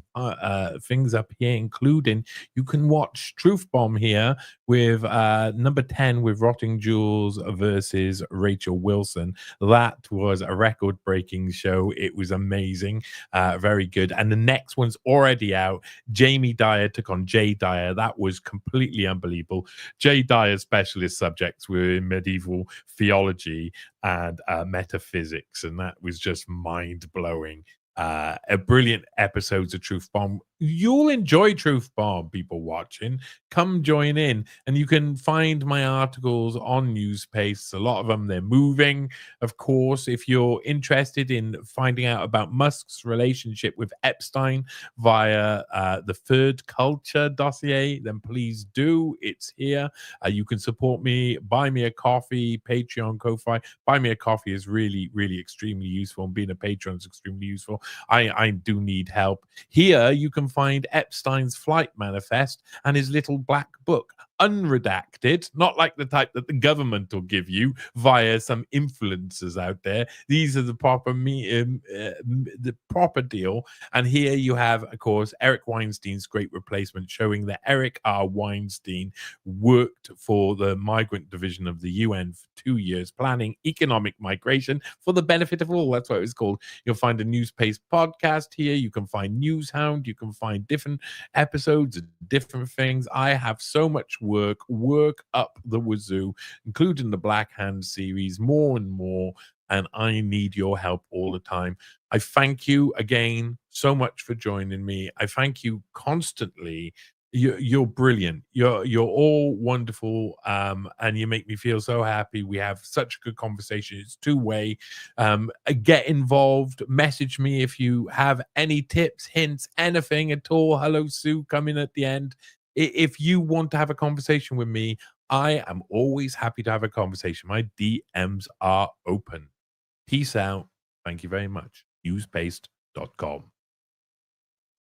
things up here, including you can watch Truth Bomb here with number 10 with Rotting Jewels versus Rachel Wilson. That was a record breaking show. It was amazing. Very good. And the next one's already out. Jamie Dyer took on Jay Dyer. That was completely unbelievable. Jay Dyer's specialist subjects were in medieval theology and metaphysics, and that was just mind blowing. A brilliant episodes of Truth Bomb. You'll enjoy Truth Bomb, people watching. Come join in, and you can find my articles on Newspace. A lot of them, they're moving, of course. If you're interested in finding out about Musk's relationship with Epstein via the Third Culture dossier, then please do. It's here. You can support me, buy me a coffee, Patreon, Ko-Fi. Buy me a coffee is really, really extremely useful, and being a patron is extremely useful. I do need help. Here you can find Epstein's flight manifest and his little black book, unredacted, not like the type that the government will give you via some influencers out there. These are the proper the proper deal. And here you have, of course, Eric Weinstein's Great Replacement, showing that Eric R. Weinstein worked for the migrant division of the UN for 2 years, planning economic migration for the benefit of all. That's what it was called. You'll find a Newspace podcast here. You can find Newshound. You can find different episodes of different things. I have so much work up the wazoo, including the Black Hand series, more and more. And I need your help all the time. I thank you again so much for joining me. I thank you constantly You're brilliant. You're all wonderful, and you make me feel so happy. We have such a good conversation. It's two-way. Get involved. Message me if you have any tips, hints, anything at all. Hello, Sue, coming at the end. If you want to have a conversation with me, I am always happy to have a conversation. My DMs are open. Peace out. Thank you very much. Usepaced.com.